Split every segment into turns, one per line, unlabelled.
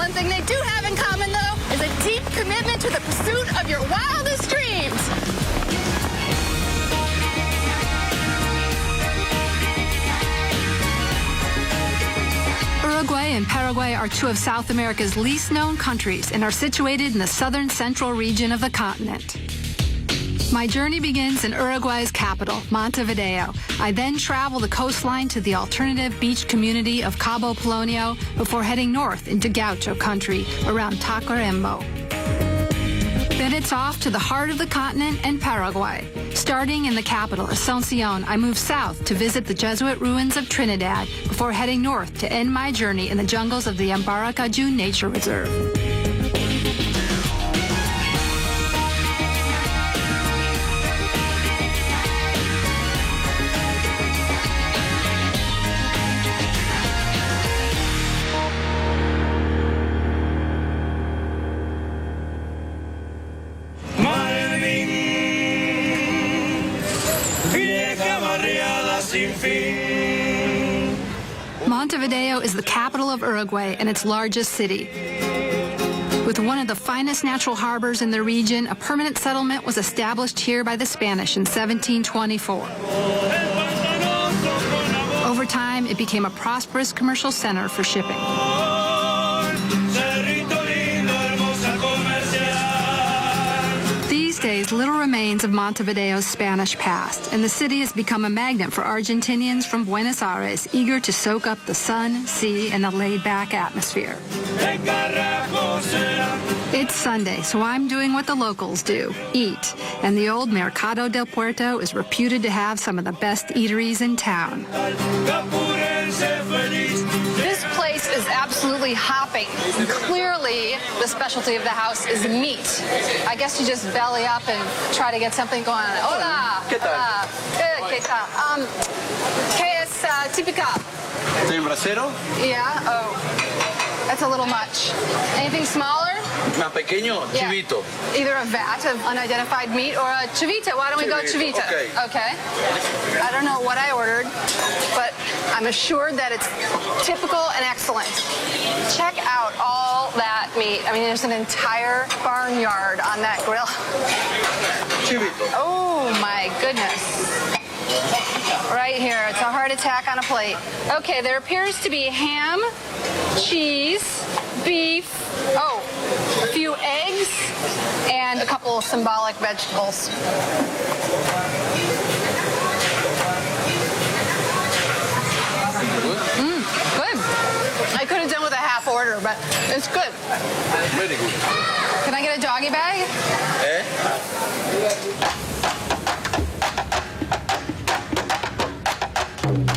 One thing they do have in common, though, is a deep commitment to the pursuit of your wildest dreams. Uruguay and Paraguay are two of South America's least known countries and are situated in the southern central region of the continent. My journey begins in Uruguay's capital, Montevideo. I then travel the coastline to the alternative beach community of Cabo Polonio before heading north into Gaucho country around Tacuarembó. Then it's off to the heart of the continent and Paraguay. Starting in the capital, Asunción, I move south to visit the Jesuit ruins of Trinidad before heading north to end my journey in the jungles of the Ambaracaju Nature Reserve. Montevideo is the capital of Uruguay and its largest city. With one of the finest natural harbors in the region, a permanent settlement was established here by the Spanish in 1724. Over time, it became a prosperous commercial center for shipping. These days, little remains of Montevideo's Spanish past, and the city has become a magnet for Argentinians from Buenos Aires, eager to soak up the sun, sea, and the laid-back atmosphere. It's Sunday, so I'm doing what the locals do, eat, and the old Mercado del Puerto is reputed to have some of the best eateries in town. This place is absolutely hopping. Clearly, the specialty of the house is meat. I guess you just belly up and try to get something going on. Hola.
¿Qué tal?
Hola. ¿Qué tal? ¿Qué es típica?
¿Estoy en brasero?
Yeah. Oh, that's a little much. Anything smaller?
Más pequeño,
Yeah.
chivito.
Either a vat of unidentified meat or a chivita. Why don't we go
Chivito,
chivita?
okay.
Okay. I don't know what I ordered, but I'm assured that it's typical and excellent. Check out all that meat. I mean, there's an entire barnyard on that grill.
Chivito.
Oh, my goodness. Right here. It's a heart attack on a plate. Okay, there appears to be ham, cheese, beef, a few eggs, and a couple of symbolic vegetables. Good. I could have done with a half order, but it's good.
Very good.
Can I get a doggy bag?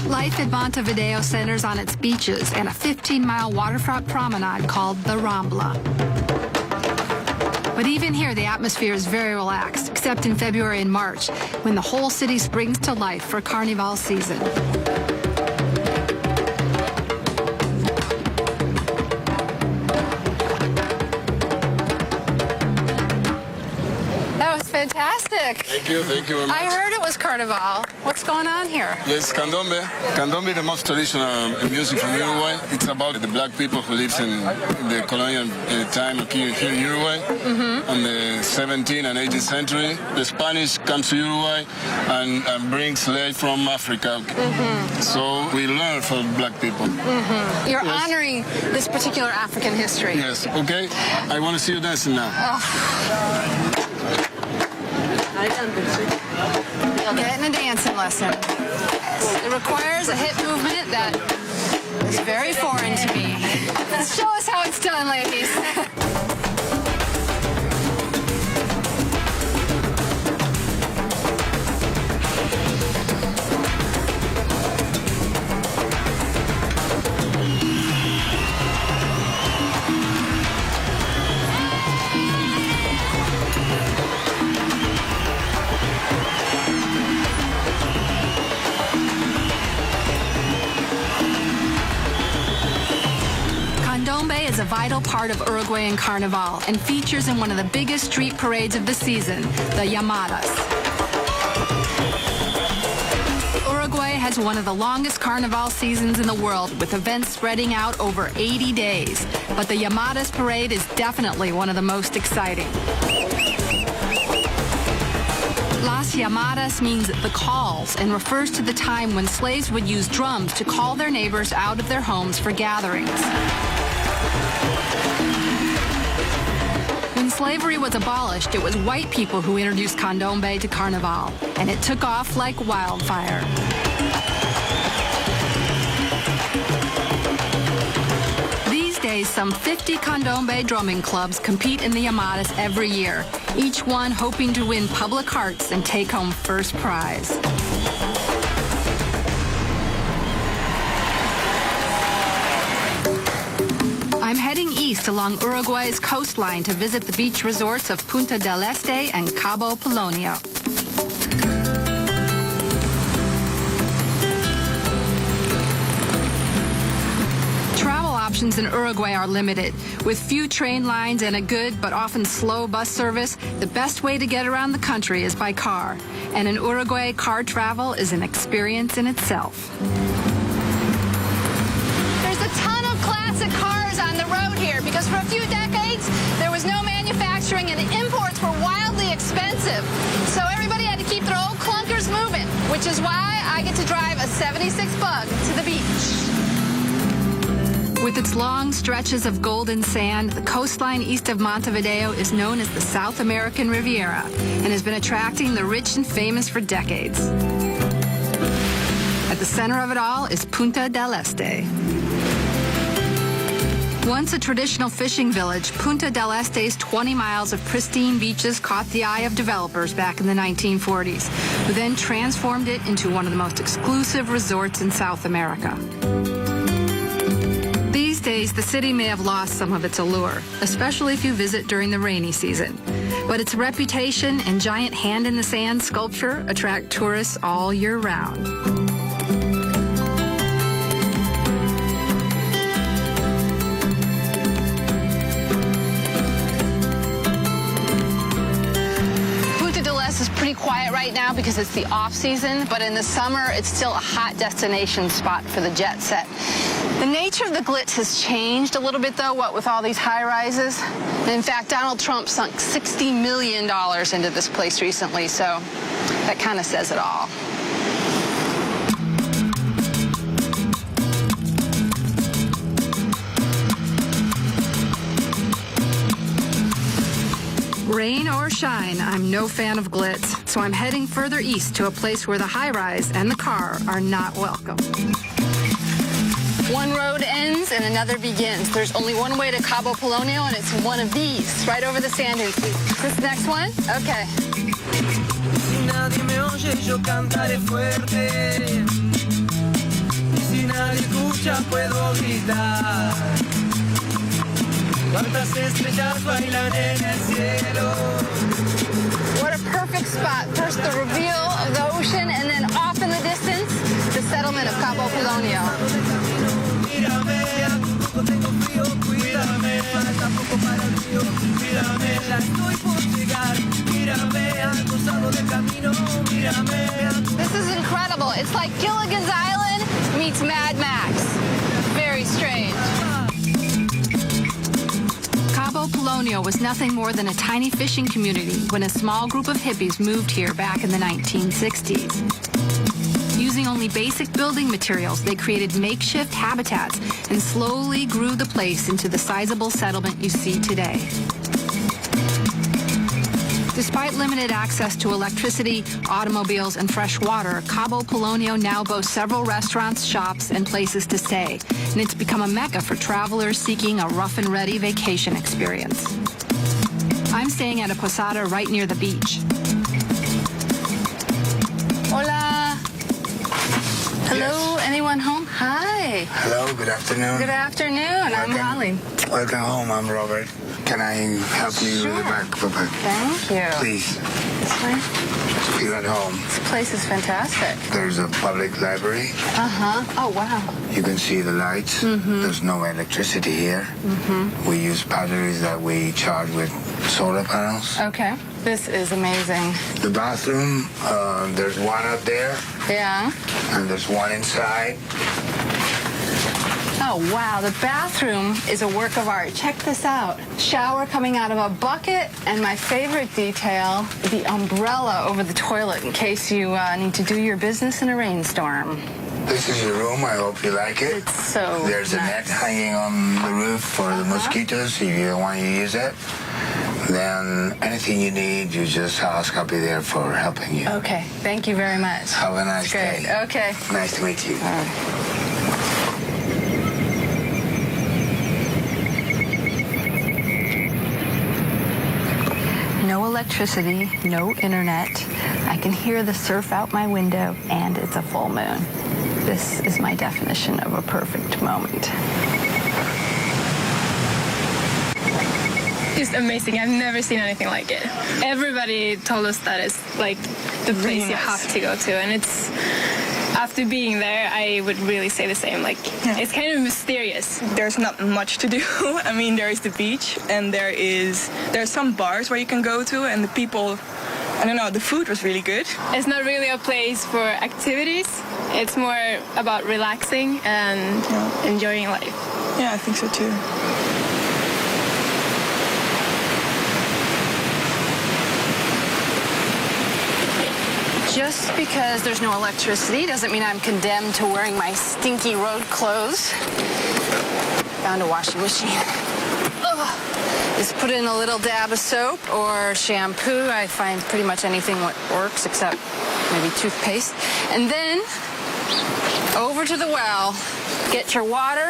Life at Montevideo centers on its beaches and a 15-mile waterfront promenade called the Rambla. But even here, the atmosphere is very relaxed, except in February and March, when the whole city springs to life for Carnival season. That was fantastic.
Thank you very much.
I heard it was Carnival. What's going on here?
Yes, candombe. Candombe is the most traditional music from Uruguay. It's about the black people who lives in the colonial time here in Uruguay. On the 17th and 18th century. The Spanish comes to Uruguay and brings slaves from Africa. So we learn from black people.
You're
Yes.
honoring this particular African history.
Yes, okay. I want to see you dancing now.
Getting a dancing lesson. It requires a hip movement that is very foreign to me. Show us how it's done, ladies. Candombe is a vital part of Uruguayan Carnival and features in one of the biggest street parades of the season, the Llamadas. Uruguay has one of the longest carnival seasons in the world, with events spreading out over 80 days. But the Llamadas Parade is definitely one of the most exciting. Las Llamadas means the calls and refers to the time when slaves would use drums to call their neighbors out of their homes for gatherings. When slavery was abolished, it was white people who introduced candombe to Carnival, and it took off like wildfire. These days, some 50 candombe drumming clubs compete in the Llamadas every year, each one hoping to win public hearts and take home first prize. I'm heading east along Uruguay's coastline to visit the beach resorts of Punta del Este and Cabo Polonio. Travel options in Uruguay are limited. With few train lines and a good but often slow bus service, the best way to get around the country is by car. And in Uruguay, car travel is an experience in itself.
There's a ton of classic cars on the road here because for a few decades, there was no manufacturing and imports were wildly expensive. So everybody had to keep their old clunkers moving, which is why I get to drive a 76 Bug to the beach.
With its long stretches of golden sand, the coastline east of Montevideo is known as the South American Riviera and has been attracting the rich and famous for decades. At the center of it all is Punta del Este. Once a traditional fishing village, Punta del Este's 20 miles of pristine beaches caught the eye of developers back in the 1940s, who then transformed it into one of the most exclusive resorts in South America. These days, the city may have lost some of its allure, especially if you visit during the rainy season. But its reputation and giant hand-in-the-sand sculpture attract tourists all year round.
Is pretty quiet right now because it's the off season, but in the summer it's still a hot destination spot for the jet set. The nature of the glitz has changed a little bit though, what with all these high rises. And in fact, Donald Trump sunk $60 million into this place recently, so that kind of says it all.
Rain or shine, I'm no fan of glitz, so I'm heading further east to a place where the high-rise and the car are not welcome.
One road ends and another begins. There's only one way to Cabo Polonio, and it's one of these, right over the sand dunes. Is this the next one? Okay.
Si nadie me oye, yo cantaré fuerte. Si nadie escucha, puedo gritar. Cuántas estrellas bailan en el cielo.
What a perfect spot. First the reveal of the ocean, and then off in the distance, the settlement of Cabo Polonio.
Mírame, a poco tengo frío, cuídame. Falta poco para el río, mírame. Ya estoy por llegar. Mírame, al costado del camino, mírame.
This is incredible. It's like Gilligan's Island meets Mad Max. Very strange.
Cabo Polonio was nothing more than a tiny fishing community when a small group of hippies moved here back in the 1960s. Using only basic building materials, they created makeshift habitats and slowly grew the place into the sizable settlement you see today. Despite limited access to electricity, automobiles, and fresh water, Cabo Polonio now boasts several restaurants, shops, and places to stay, and it's become a mecca for travelers seeking a rough-and-ready vacation experience. I'm staying at a posada right near the beach.
Hola. Hello, anyone home? Hi.
Hello, good afternoon.
Good afternoon. I'm Holly.
Welcome home, I'm Robert. Can I help you with the back, Papa?
Thank you.
Please,
This way?
feel at home.
This place is fantastic.
There's a public library.
Uh-huh. Oh, wow.
You can see the lights. There's no electricity here. We use batteries that we charge with solar panels.
Okay. This is amazing.
The bathroom, there's one up there,
Yeah.
and there's one inside.
Oh, wow. The bathroom is a work of art. Check this out. Shower coming out of a bucket, and my favorite detail, the umbrella over the toilet in case you need to do your business in a rainstorm.
This is your room. I hope you like it.
It's so
There's a net hanging on the roof for the mosquitoes if you don't want to use it. Then anything you need, you just ask. I'll be there for helping you.
Okay. Thank you very much.
Have a nice
Great.
day.
Okay.
Nice to meet you.
All right. No electricity, no internet. I can hear the surf out my window, and it's a full moon. This is my definition of a perfect moment.
It's amazing. I've never seen anything like it. Everybody told us that it's like the place you have to go to, and it's after being there, I would really say the same. Like, it's kind of mysterious.
There's not much to do. I mean, there is the beach, and there's some bars where you can go to, and the people, I don't know, the food was really good.
It's not really a place for activities. It's more about relaxing and enjoying life.
Yeah, I think so too.
Just because there's no electricity doesn't mean I'm condemned to wearing my stinky road clothes. Found a washing machine. Ugh. Just put in a little dab of soap or shampoo. I find pretty much anything works except maybe toothpaste. And then over to the well. Get your water.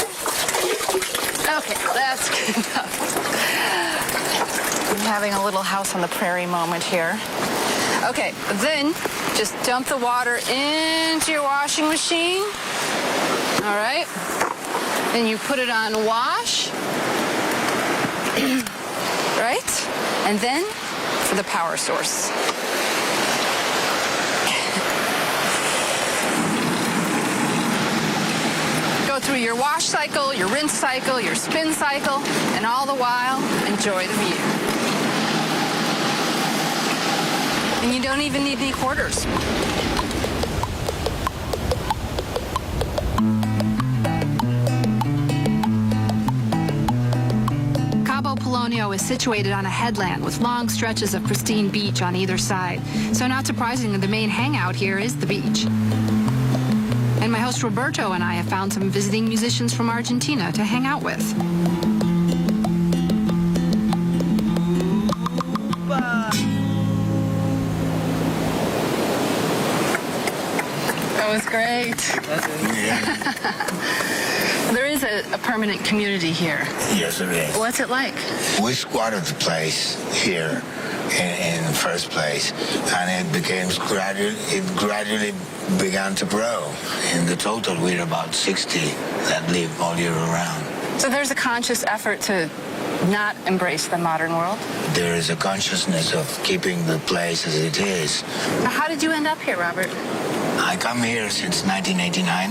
Okay, that's good enough. I'm having a little house on the prairie moment here. Okay, then just dump the water into your washing machine. All right. Then you put it on wash. Right? And then for the power source. Go through your wash cycle, your rinse cycle, your spin cycle, and all the while, enjoy the view. And you don't even need any quarters.
Cabo Polonio is situated on a headland with long stretches of pristine beach on either side. So not surprisingly, the main hangout here is the beach. And my host Roberto and I have found some visiting musicians from Argentina to hang out with.
That was great. There is a permanent community here.
Yes, it is.
What's it like?
We squatted the place here in the first place, and it gradually began to grow. In the total, we're about 60 that live all year around.
So there's a conscious effort to not embrace the modern world.
There is a consciousness of keeping the place as it is.
Now, how did you end up here, Robert?
I come here since 1989,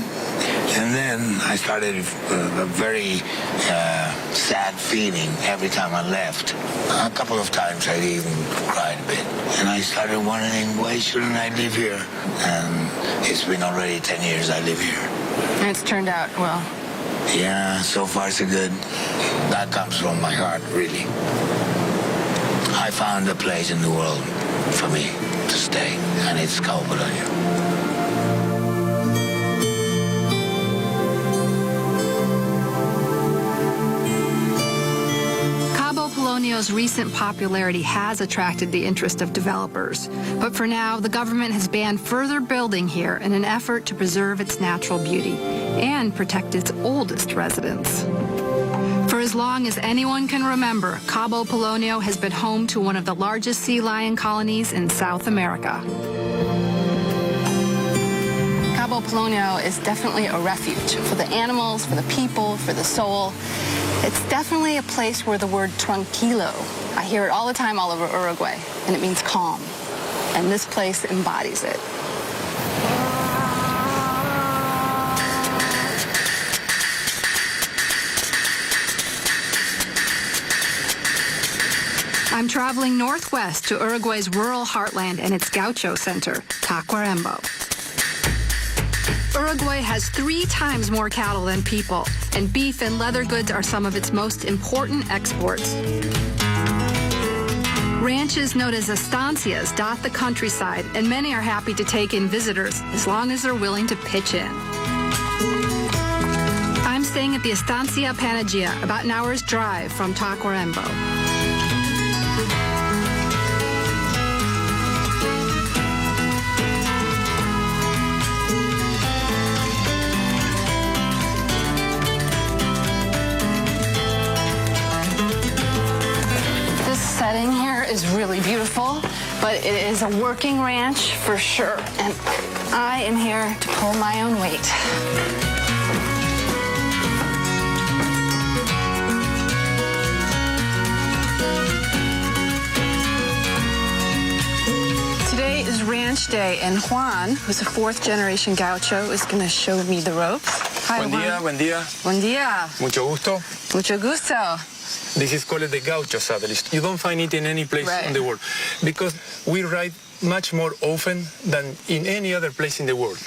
and then I started a very sad feeling every time I left. A couple of times I even cried a bit, and I started wondering, why shouldn't I live here? And it's been already 10 years I live here.
And it's turned out well.
Yeah, so far so good. That comes from my heart, really. I found a place in the world for me to stay, and it's Cabo Polonio.
Polonio's recent popularity has attracted the interest of developers, but for now, the government has banned further building here in an effort to preserve its natural beauty and protect its oldest residents. For as long as anyone can remember, Cabo Polonio has been home to one of the largest sea lion colonies in South America.
Cabo Polonio is definitely a refuge for the animals, for the people, for the soul. It's definitely a place where the word tranquilo, I hear it all the time all over Uruguay, and it means calm. And this place embodies it.
I'm traveling northwest to Uruguay's rural heartland and its gaucho center, Tacuarembó. Uruguay has 3 times more cattle than people, and beef and leather goods are some of its most important exports. Ranches known as estancias dot the countryside, and many are happy to take in visitors as long as they're willing to pitch in. I'm staying at the Estancia Panagia, about an hour's drive from Tacuarembó.
Setting here is really beautiful, but it is a working ranch for sure, and I am here to pull my own weight. Today is ranch day, and Juan, who's a 4th-generation gaucho, is going to show me the ropes. Hi,
Buen día,
Juan.
buen día.
Buen día.
Mucho gusto.
Mucho gusto.
This is called the gaucho saddle. You don't find it in any place
Right.
in the world because we ride much more often than in any other place in the world.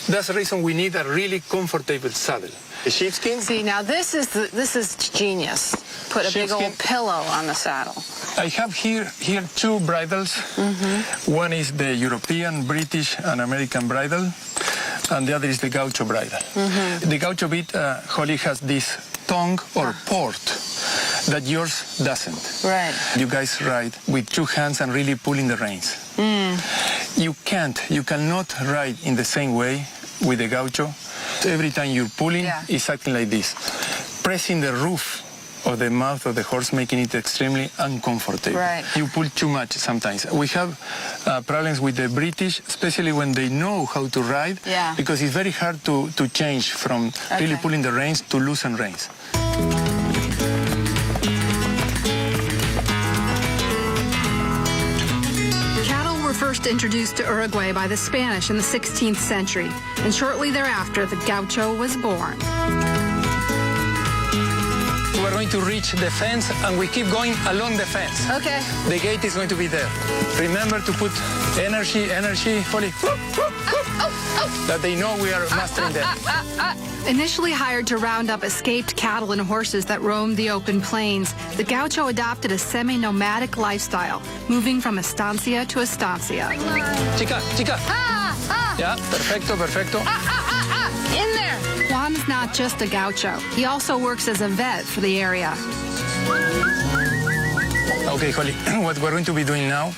That's the reason we need a really comfortable saddle. The sheepskin.
See, now this is genius. Put a big old pillow on the saddle.
I have here 2 bridles. One is the European, British, and American bridle, and the other is the gaucho bridle. The gaucho bit, Holly, has this tongue or port that yours doesn't.
Right.
You guys ride with 2 hands and really pulling the reins. You cannot ride in the same way with the gaucho. Every time you're pulling, it's acting like this, pressing the roof of the mouth of the horse, making it extremely uncomfortable.
Right.
You pull too much sometimes. We have problems with the British, especially when they know how to ride, because it's very hard to change from really pulling the reins to loosen reins.
First introduced to Uruguay by the Spanish in the 16th century, and shortly thereafter the gaucho was born.
We're going to reach the fence, and we keep going along the fence.
Okay.
The gate is going to be there. Remember to put energy, Holly, that they know we are mastering them.
Initially hired to round up escaped cattle and horses that roamed the open plains, the gaucho adopted a semi-nomadic lifestyle, moving from estancia to estancia.
Chica. Yeah, perfecto.
In there.
Juan's not just a gaucho. He also works as a vet for the area.
Okay, Holly, what we're going to be doing now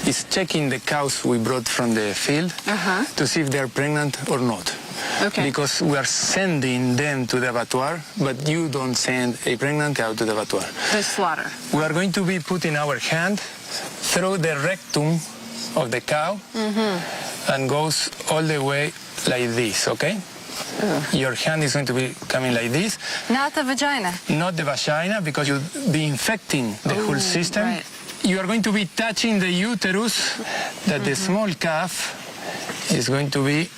is checking the cows we brought from the field to see if they're pregnant or not.
Okay.
Because we are sending them to the abattoir, but you don't send a pregnant cow to the abattoir.
The slaughter.
We are going to be putting our hand through the rectum of the cow and goes all the way like this, okay? Your hand is going to be coming like this.
Not the vagina.
Not the vagina, because you'll be infecting the whole system.
Right.
You are going to be touching the uterus, that the small calf is going to be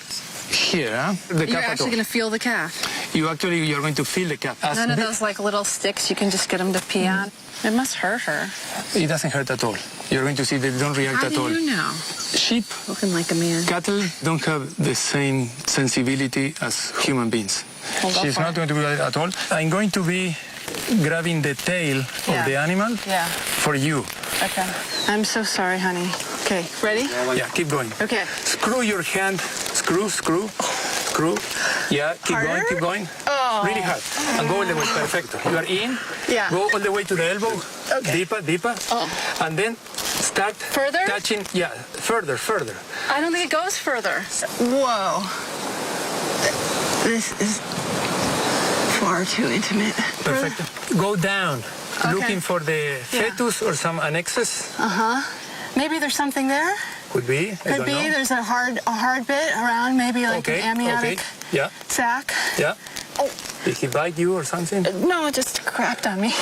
here. Huh? The
You're
calf
actually going to feel the calf.
you're going to feel the calf.
None of those like little sticks you can just get them to pee on. It must hurt her.
It doesn't hurt at all. You're going to see they don't react at all.
How do you know?
Sheep,
Looking like a man.
cattle don't have the same sensibility as human beings.
Well, go
She's
for
not
it.
going to be at all. I'm going to be grabbing the tail of the animal for you.
Okay. I'm so sorry, honey. Okay, ready?
Yeah, keep going.
Okay.
Screw your hand. Screw. Yeah, keep going.
Oh.
Really hard. And go all the way. Perfecto. You are in.
Yeah.
Go all the way to the elbow.
Okay.
Deeper.
Oh.
And then start
Further?
touching. Yeah, further.
I don't think it goes further. Whoa. This is far too intimate.
Perfecto. Go down.
Okay.
Looking for the fetus or some annexes.
Maybe there's something there.
Could be. I
Could
don't
be.
know.
There's a hard bit around, maybe like an amniotic
Yeah.
sac.
Yeah.
Oh.
Did he bite you or something?
No, it just crapped on me.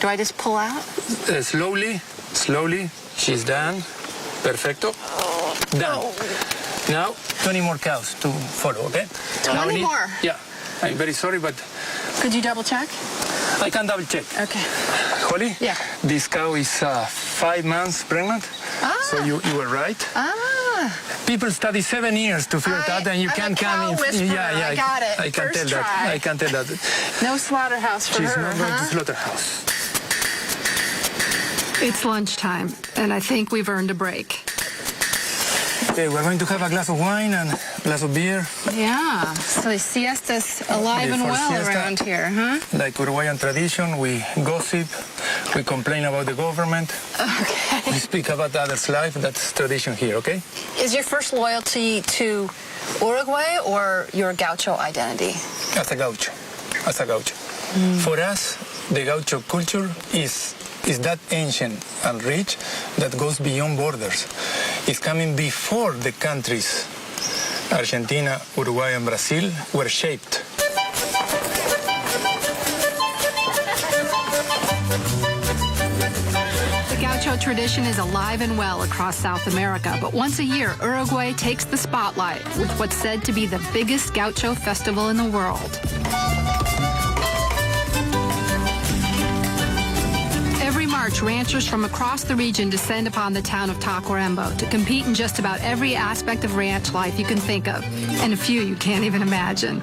Do I just pull out?
Slowly. She's done. Perfecto. Done. Now, 20 more cows to follow, okay?
20 more?
Yeah. I'm very sorry, but
Could you double check?
I can double check.
Okay.
Holly?
Yeah.
This cow is 5 months pregnant. So you were right. People study 7 years to figure it out, and you
I'm
can't
a cow
come in.
whisperer. I got it.
I can
First
tell
try.
that. I can tell that.
No slaughterhouse for
She's
her,
not going to
huh?
slaughterhouse.
It's lunchtime, and I think we've earned a break.
Okay, we're going to have a glass of wine and a glass of beer.
Yeah. So the siesta's alive and
Before
well
siesta.
around here, huh?
Like Uruguayan tradition, we gossip, we complain about the government,
Okay.
we speak about others' life. That's tradition here, okay?
Is your first loyalty to Uruguay or your gaucho identity?
As a gaucho. As a gaucho. For us, the gaucho culture is that ancient and rich that goes beyond borders. It's coming before the countries, Argentina, Uruguay, and Brazil, were shaped.
The gaucho tradition is alive and well across South America, but once a year, Uruguay takes the spotlight with what's said to be the biggest gaucho festival in the world. Every March, ranchers from across the region descend upon the town of Tacuarembó to compete in just about every aspect of ranch life you can think of, and a few you can't even imagine.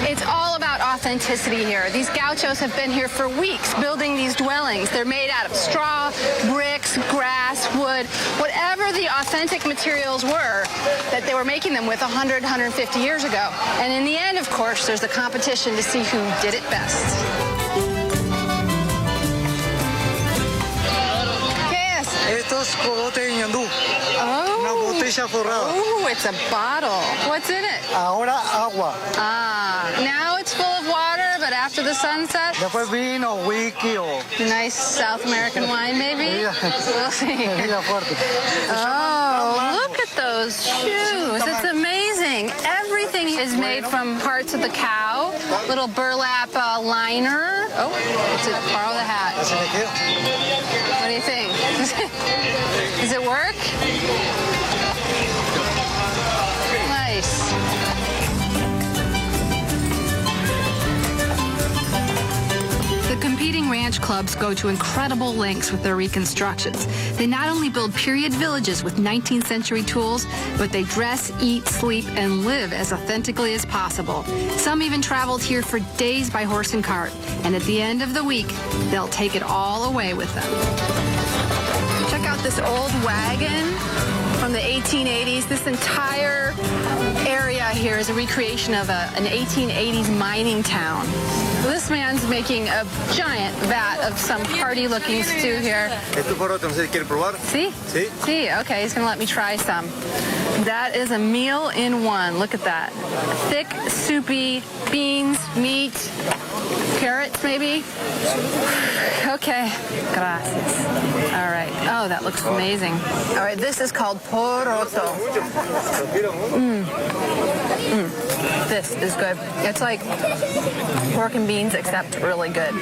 It's all about authenticity here. These gauchos have been here for weeks building these dwellings. They're made out of straw, bricks, grass, wood, whatever the authentic materials were that they were making them with 100, 150 years ago. And in the end, of course, there's a competition to see who did it best.
Esto es cogote de ñandú.
Oh.
Una botella forrada.
Ooh, it's a bottle. What's in it?
Ahora agua.
Now it's full of water, but after the sunset,
Después vino, whisky o...
nice South American wine, maybe? We'll see.
Bebida fuerte.
Oh, look at those shoes. It's amazing. Everything is made from parts of the cow. Little burlap liner. Oh, let's borrow the hat. What do you think? Does it work? Nice.
The competing ranch clubs go to incredible lengths with their reconstructions. They not only build period villages with 19th century tools, but they dress, eat, sleep, and live as authentically as possible. Some even traveled here for days by horse and cart, and at the end of the week, they'll take it all away with them.
Check out this old wagon from the 1880s. This entire area here is a recreation of an 1880s mining town. This man's making a giant vat of some hearty-looking stew here.
Esto poroto, no sé si quiere probar.
See?
Sí.
See? Okay, he's gonna let me try some. That is a meal in one. Look at that. Thick, soupy beans, meat, carrots maybe. Okay. Gracias. All right. Oh, that looks amazing. All right, this is called poroto. This is good. It's like pork and beans, except really good.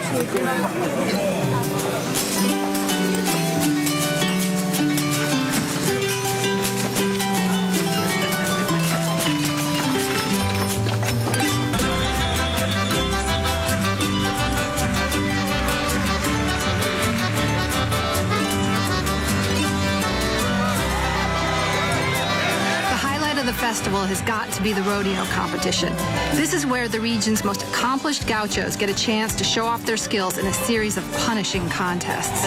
The festival has got to be the rodeo competition. This is where the region's most accomplished gauchos get a chance to show off their skills in a series of punishing contests.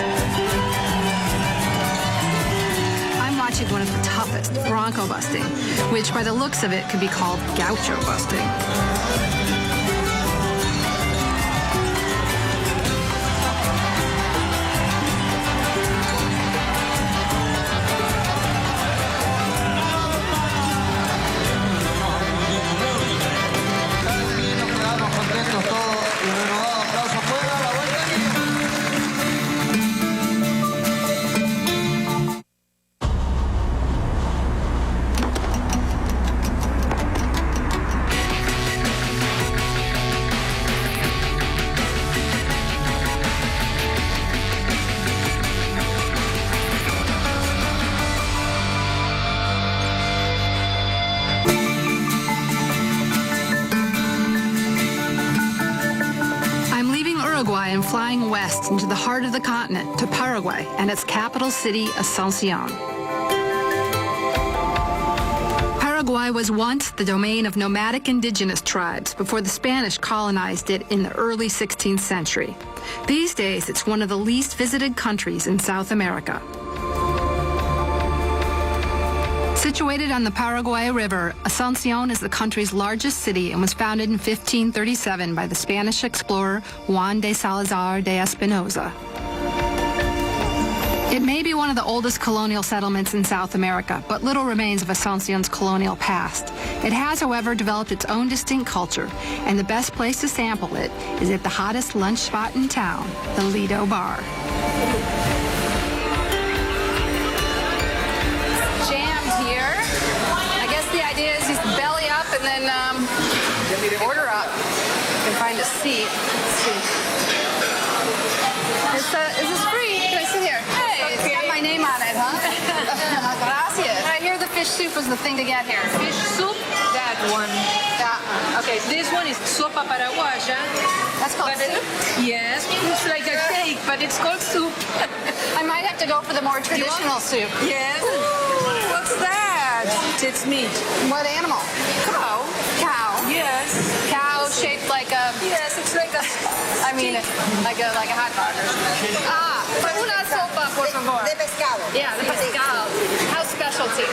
I'm watching one of the toughest, bronco busting, which by the looks of it could be called gaucho busting. Uruguay and flying west into the heart of the continent to Paraguay and its capital city, Asunción. Paraguay was once the domain of nomadic indigenous tribes before the Spanish colonized it in the early 16th century. These days, it's one of the least visited countries in South America. Situated on the Paraguay River, Asunción is the country's largest city and was founded in 1537 by the Spanish explorer Juan de Salazar de Espinosa. It may be one of the oldest colonial settlements in South America, but little remains of Asunción's colonial past. It has, however, developed its own distinct culture, and the best place to sample it is at the hottest lunch spot in town, the Lido Bar.
Jammed here. I guess the idea is just belly up and then order up. You can find a seat. Let's see. Is this free? Can I sit here? Hey, it's got my name on it, huh? Gracias. I hear the fish soup is the thing to get here.
Fish soup, that one.
Okay.
This one is sopa paraguaya.
That's called soup?
Yes, it's like a cake, but it's called soup.
I might have to go for the more traditional soup.
Yes. What's that? It's meat.
What animal?
Cow.
Cow.
Yes.
Cow shaped like a...
Yes, it's like a...
I mean, like a hot dog or something. Una sopa, por favor.
De pescado.
Yeah, the pescado. House specialty.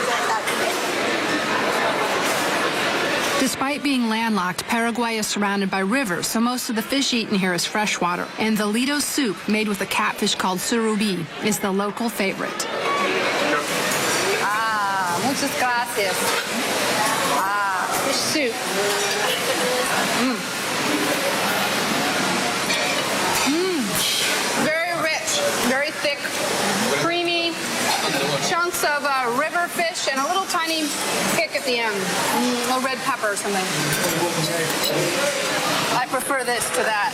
Despite being landlocked, Paraguay is surrounded by rivers, so most of the fish eaten here is freshwater. And the Lido soup, made with a catfish called surubí, is the local favorite.
Muchas gracias. Fish soup. Very rich, very thick, creamy, chunks of river fish and a little tiny kick at the end. A little red pepper or something. I prefer this to that.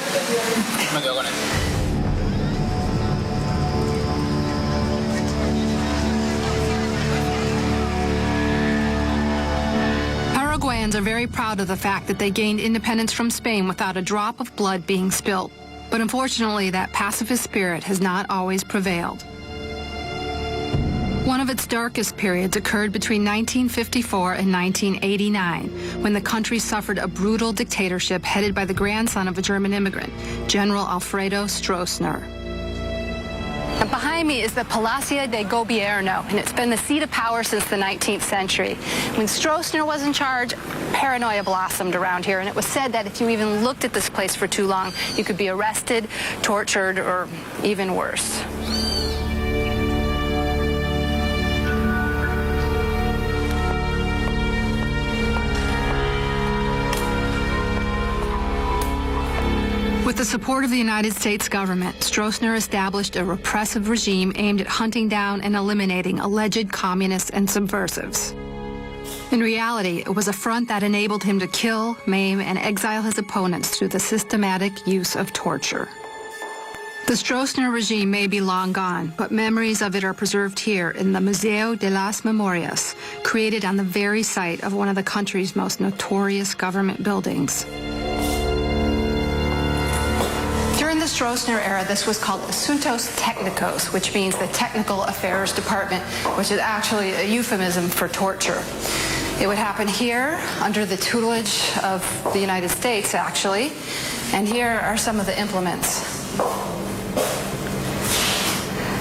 Paraguayans are very proud of the fact that they gained independence from Spain without a drop of blood being spilt. But unfortunately, that pacifist spirit has not always prevailed. One of its darkest periods occurred between 1954 and 1989, when the country suffered a brutal dictatorship headed by the grandson of a German immigrant, General Alfredo Stroessner.
And behind me is the Palacio de Gobierno, and it's been the seat of power since the 19th century. When Stroessner was in charge, paranoia blossomed around here, and it was said that if you even looked at this place for too long, you could be arrested, tortured, or even worse.
With the support of the United States government, Stroessner established a repressive regime aimed at hunting down and eliminating alleged communists and subversives. In reality, it was a front that enabled him to kill, maim, and exile his opponents through the systematic use of torture. The Stroessner regime may be long gone, but memories of it are preserved here in the Museo de las Memorias, created on the very site of one of the country's most notorious government buildings.
During the Stroessner era, this was called Asuntos Técnicos, which means the Technical Affairs Department, which is actually a euphemism for torture. It would happen here under the tutelage of the United States, actually. And here are some of the implements.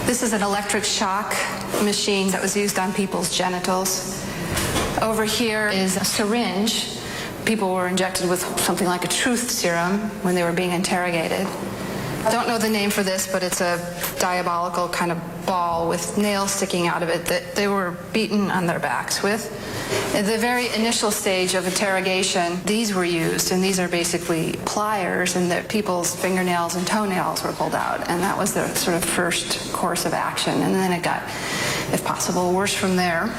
This is an electric shock machine that was used on people's genitals. Over here is a syringe. People were injected with something like a truth serum when they were being interrogated. I don't know the name for this, but it's a diabolical kind of ball with nails sticking out of it that they were beaten on their backs with. At the very initial stage of interrogation, these were used, and these are basically pliers, and that people's fingernails and toenails were pulled out, and that was the sort of first course of action, and then it got, if possible, worse from there.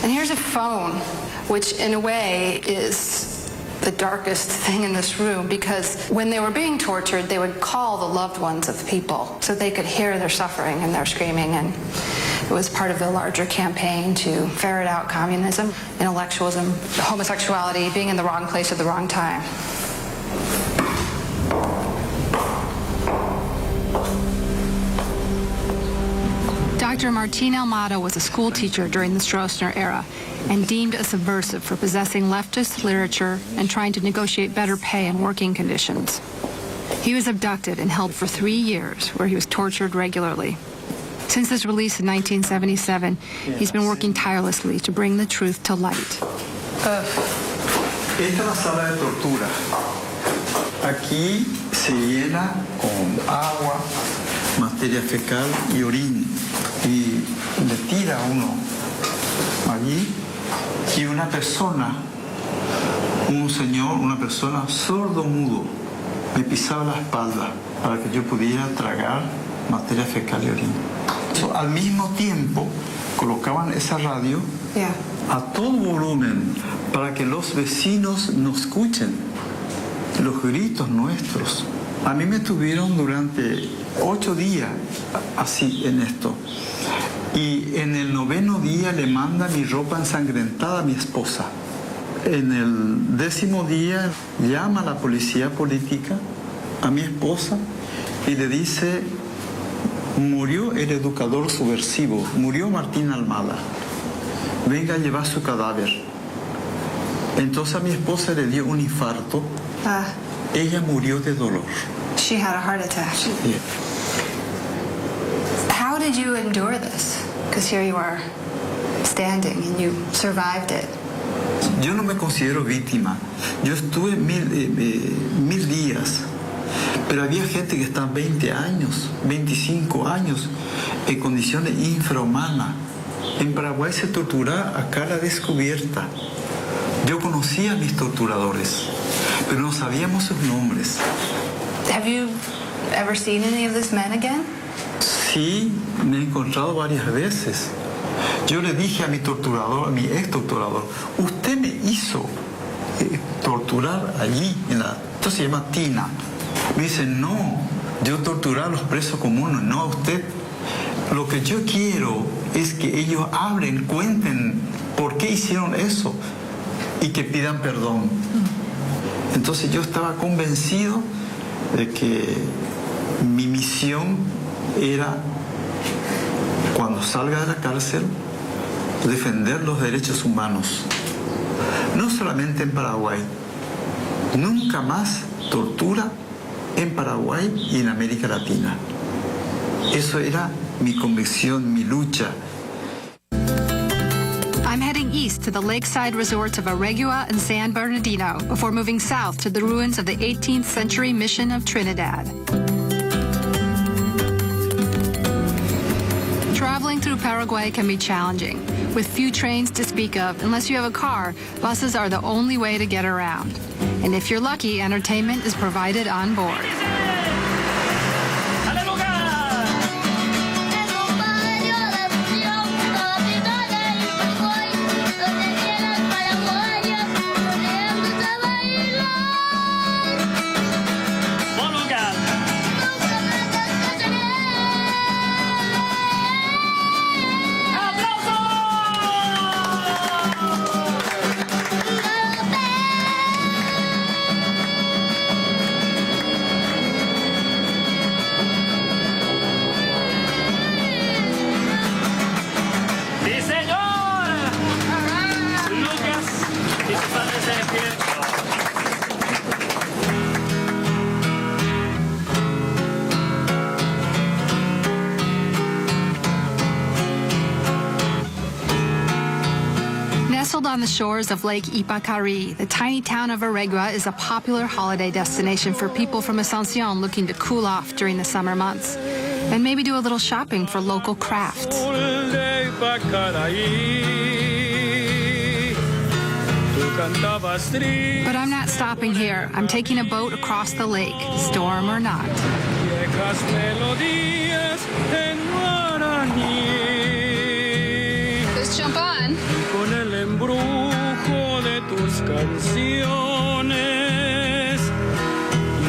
And here's a phone, which in a way is the darkest thing in this room, because when they were being tortured, they would call the loved ones of people so they could hear their suffering and their screaming, and it was part of the larger campaign to ferret out communism, intellectualism, homosexuality, being in the wrong place at the wrong time.
Dr. Martín Almada was a school teacher during the Stroessner era and deemed a subversive for possessing leftist literature and trying to negotiate better pay and working conditions. He was abducted and held for 3 years, where he was tortured regularly. Since his release in 1977, he's been working tirelessly to bring the truth to light.
Esta es la sala de tortura. Aquí se llena con agua, materia fecal y orín. Y le tira uno allí. Y una persona, un señor, una persona sordo-mudo, me pisaba la espalda para que yo pudiera tragar materia fecal y orín. Al mismo tiempo, colocaban esa radio a todo volumen para que los vecinos nos escuchen los gritos nuestros. A mí me tuvieron durante 8 días así en esto. Y en el 9º día le manda mi ropa ensangrentada a mi esposa. En el 10º día llama a la policía política a mi esposa y le dice: murió el educador subversivo, murió Martín Almada. Venga a llevar su cadáver. Entonces a mi esposa le dio un infarto. Ella murió de dolor.
She had a heart attack.
Yeah.
How did you endure this? Because here you are standing and you survived it.
Yo no me considero víctima. Yo estuve 1000 días. Pero había gente que está 20 años, 25 años, en condiciones infrahumanas. En Paraguay se tortura a cara descubierta. Yo conocía a mis torturadores, pero no sabíamos sus nombres.
Have you ever seen any of these men again?
Sí, me he encontrado varias veces. Yo le dije a mi torturador, a mi ex torturador: usted me hizo torturar allí, esto se llama tina. Me dice: no, yo torturar a los presos comunes, no a usted. Lo que yo quiero es que ellos hablen, cuenten por qué hicieron eso y que pidan perdón. Entonces yo estaba convencido de que mi misión era, cuando salga de la cárcel, defender los derechos humanos. No solamente en Paraguay, nunca más tortura en Paraguay y en América Latina. Eso era mi convicción, mi lucha.
I'm heading east to the lakeside resorts of Aregua and San Bernardino before moving south to the ruins of the 18th century mission of Trinidad. Traveling through Paraguay can be challenging. With few trains to speak of, unless you have a car, buses are the only way to get around. And if you're lucky, entertainment is provided on board. Nestled on the shores of Lake Ipacari, the tiny town of Aregua is a popular holiday destination for people from Asunción looking to cool off during the summer months and maybe do a little shopping for local crafts. But I'm not stopping here. I'm taking a boat across the lake, storm or not.
Let's jump on.
Con el embrujo de tus canciones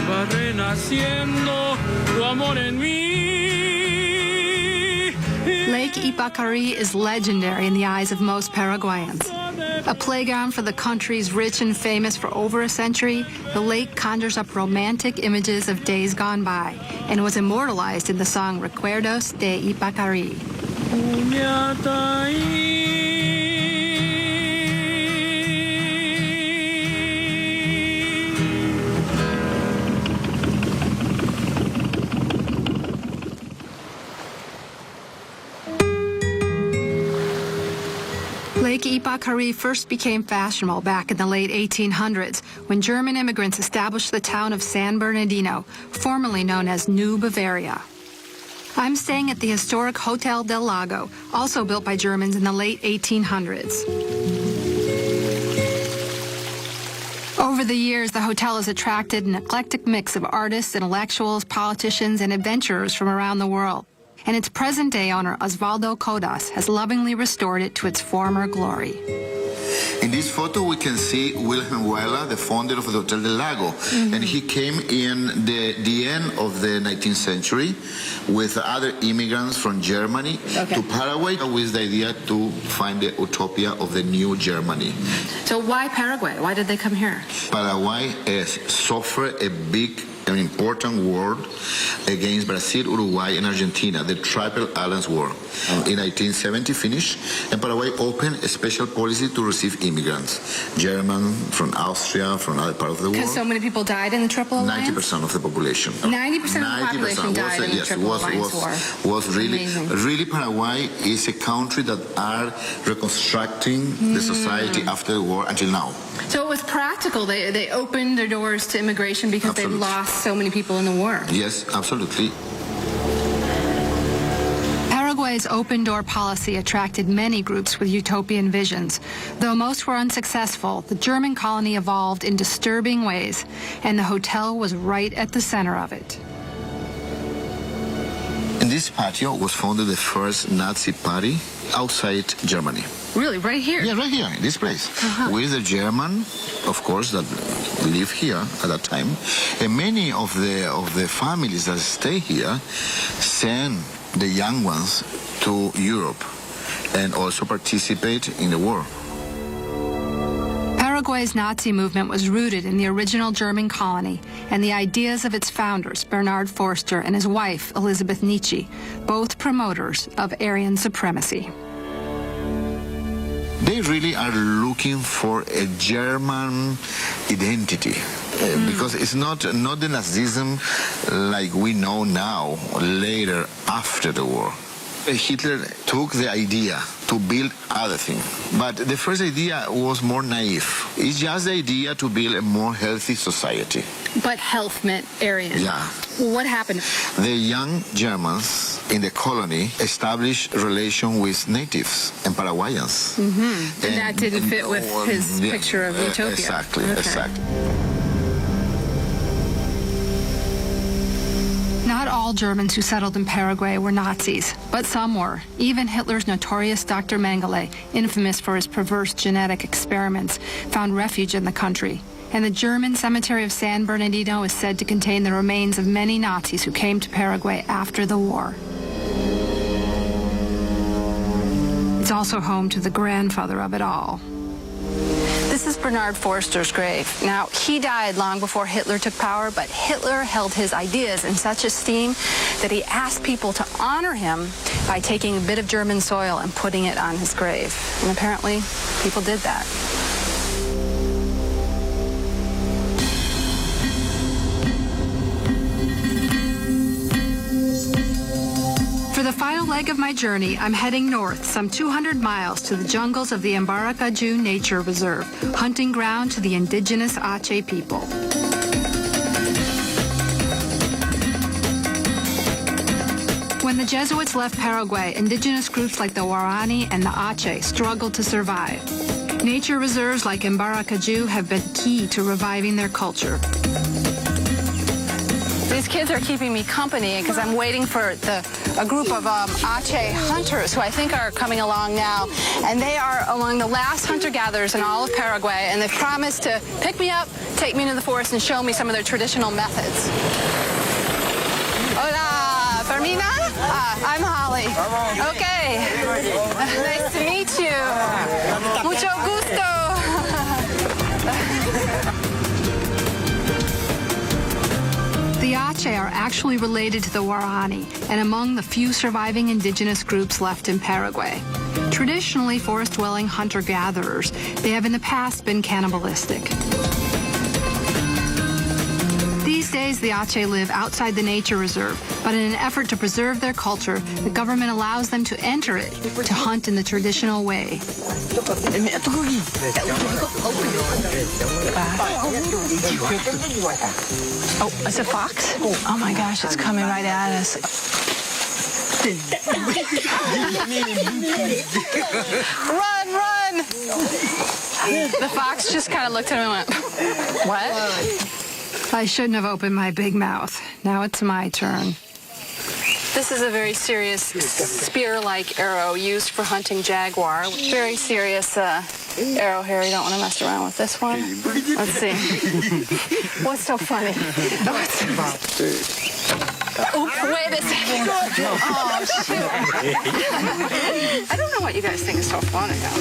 va renaciendo tu amor en mí.
Lake Ipacari is legendary in the eyes of most Paraguayans. A playground for the country's rich and famous for over a century, the lake conjures up romantic images of days gone by and was immortalized in the song Recuerdos de Ipacari. Lake Ipacari first became fashionable back in the late 1800s when German immigrants established the town of San Bernardino, formerly known as New Bavaria. I'm staying at the historic Hotel del Lago, also built by Germans in the late 1800s. Over the years, the hotel has attracted an eclectic mix of artists, intellectuals, politicians, and adventurers from around the world. And its present-day owner, Osvaldo Codas, has lovingly restored it to its former glory.
In this photo, we can see Wilhelm Weiler, the founder of the Hotel del Lago. And he came in the end of the 19th century with other immigrants from Germany to Paraguay with the idea to find the utopia of the new Germany.
So why Paraguay? Why did they come here?
Paraguay has suffered an important war against Brazil, Uruguay, and Argentina, the Triple Alliance War. In 1970 finished, and Paraguay opened a special policy to receive immigrants, German, from Austria, from other parts of the world.
Because so many people died in the Triple Alliance?
90% of the population.
90% of the population died in the Triple Alliance War.
Was really Paraguay is a country that are reconstructing the society after the war until now.
So it was practical. They opened their doors to immigration because they lost so many people in the war.
Yes, absolutely.
Paraguay's open-door policy attracted many groups with utopian visions. Though most were unsuccessful, the German colony evolved in disturbing ways, and the hotel was right at the center of it.
In this patio was founded the first Nazi party outside Germany.
Really, right here?
Yeah, right here, in this place. With the German, of course, that live here at that time. And many of the families that stay here send the young ones to Europe and also participate in the war.
Paraguay's Nazi movement was rooted in the original German colony and the ideas of its founders, Bernard Forster and his wife, Elizabeth Nietzsche, both promoters of Aryan supremacy.
They really are looking for a German identity. Because it's not the Nazism like we know now, later, after the war. Hitler took the idea to build other things. But the first idea was more naive. It's just the idea to build a more healthy society.
But health meant Aryan.
Yeah.
What happened?
The young Germans in the colony established relation with natives and Paraguayans.
And that didn't fit with his picture of utopia.
Exactly, exactly.
Not all Germans who settled in Paraguay were Nazis, but some were. Even Hitler's notorious Dr. Mengele, infamous for his perverse genetic experiments, found refuge in the country. And the German cemetery of San Bernardino is said to contain the remains of many Nazis who came to Paraguay after the war. It's also home to the grandfather of it all.
This is Bernard Forster's grave. Now, he died long before Hitler took power, but Hitler held his ideas in such esteem that he asked people to honor him by taking a bit of German soil and putting it on his grave. And apparently, people did that.
For the final leg of my journey, I'm heading north some 200 miles to the jungles of the Embaracaju Nature Reserve, hunting ground to the indigenous Ache people. When the Jesuits left Paraguay, indigenous groups like the Guarani and the Ache struggled to survive. Nature reserves like Embaracaju have been key to reviving their culture.
These kids are keeping me company because I'm waiting for a group of Ache hunters who I think are coming along now. And they are among the last hunter-gatherers in all of Paraguay, and they've promised to pick me up, take me into the forest, and show me some of their traditional methods. Hola, Fermina? I'm Holly. Okay. Nice to meet you. Mucho gusto.
The The Ache are actually related to the Guarani and among the few surviving indigenous groups left in Paraguay. Traditionally forest-dwelling hunter-gatherers, they have in the past been cannibalistic. These days, the Ache live outside the nature reserve, but in an effort to preserve their culture, the government allows them to enter it to hunt in the traditional way.
Oh, it's a fox? Oh my gosh, it's coming right at us. Run, run! The fox just kind of looked at him and went, what?
I shouldn't have opened my big mouth. Now it's my turn.
This is a very serious spear-like arrow used for hunting jaguar. Very serious arrow here. You don't want to mess around with this one. Let's see. What's so funny? Oops, wait a second. Oh, shoot. I don't know what you guys think is so fun about.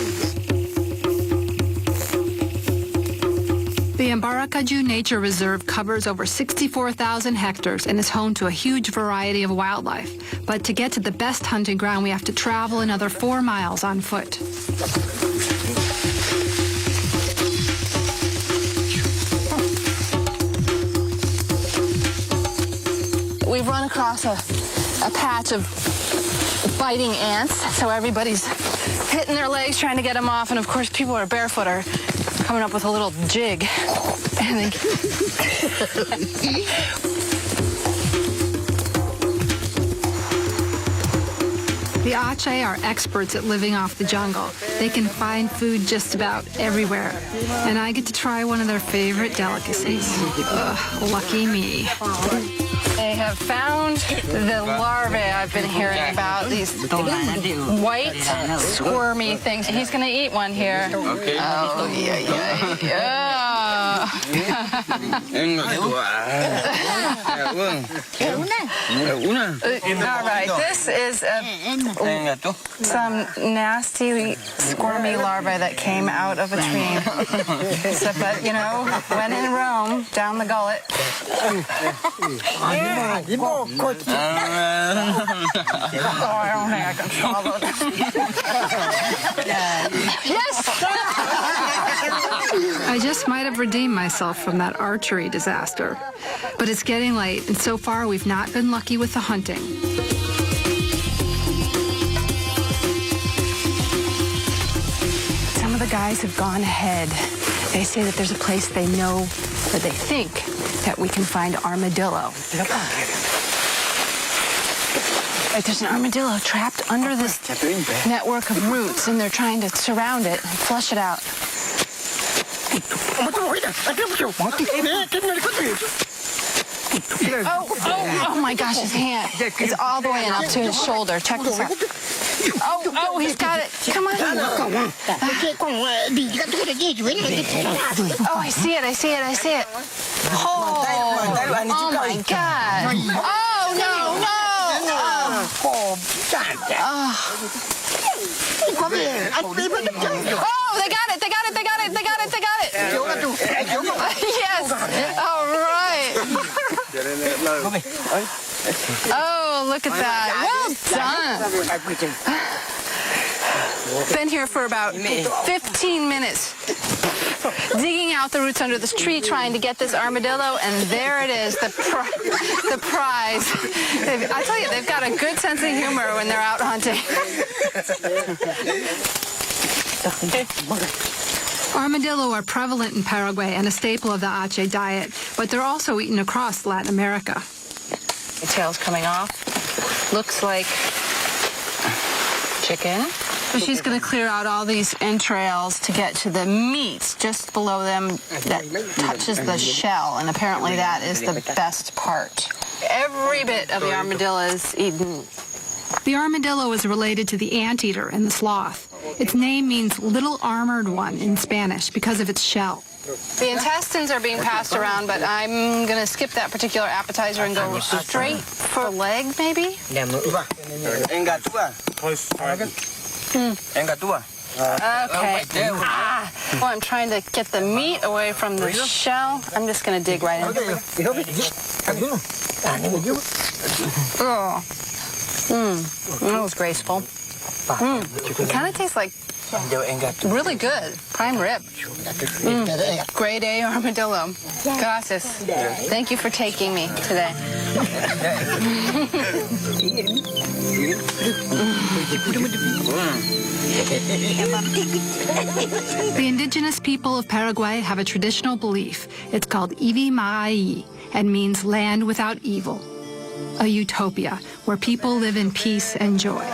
The Ambaracaju Nature Reserve covers over 64,000 hectares and is home to a huge variety of wildlife. But to get to the best hunting ground, we have to travel another 4 miles on foot.
We've run across a patch of biting ants, so everybody's hitting their legs trying to get them off, and of course people are barefoot are coming up with a little jig. And
the Ache are experts at living off the jungle. They can find food just about everywhere. And I get to try one of their favorite delicacies. Ugh, lucky me.
they have found the larvae I've been hearing about, these white, squirmy things. He's going to eat one here.
Okay.
Oh, yeah. All right, this is some nasty, squirmy larvae that came out of a tree. So, but, you know, when in Rome, down the gullet. Oh, I don't think I can swallow this. Yes!
I just might have redeemed myself from that archery disaster. But it's getting late, and so far we've not been lucky with the hunting.
Some of the guys have gone ahead. They say that there's a place they know, that they think, that we can find armadillo. There's an armadillo trapped under this network of roots, and they're trying to surround it and flush it out. Oh my gosh, his hand. It's all the way in up to his shoulder. Check this out. Oh, he's got it. Come on. Oh, I see it. Oh my God. Oh, no. Oh, they got it. Yes. All right. Oh, look at that. Well done. Been here for about 15 minutes. Digging out the roots under this tree, trying to get this armadillo, and there it is, the prize. I tell you, they've got a good sense of humor when they're out hunting.
Armadillo are prevalent in Paraguay and a staple of the Ache diet, but they're also eaten across Latin America.
The tail's coming off. Looks like chicken. So she's going to clear out all these entrails to get to the meat just below them that touches the shell, and apparently that is the best part. Every bit of the armadillo is eaten.
The armadillo is related to the anteater and the sloth. Its name means little armored one in Spanish because of its shell.
The intestines are being passed around, but I'm going to skip that particular appetizer and go straight for leg, maybe? Okay. Well, I'm trying to get the meat away from the shell. I'm just going to dig right in. Oh. That was graceful. It kind of tastes like really good prime rib. Grade A armadillo. Gracias. Thank you for taking me today.
The indigenous people of Paraguay have a traditional belief. It's called Ivi Ma'ai and means land without evil. A utopia where people live in peace and joy.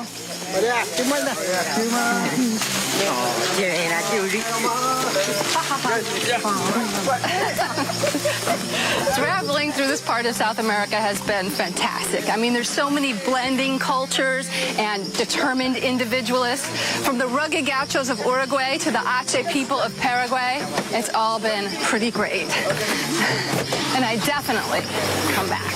Traveling through this part of South America has been fantastic. I mean, there's so many blending cultures and determined individualists. From the rugged gauchos of Uruguay to the Ache people of Paraguay, it's all been pretty great. And I definitely come back.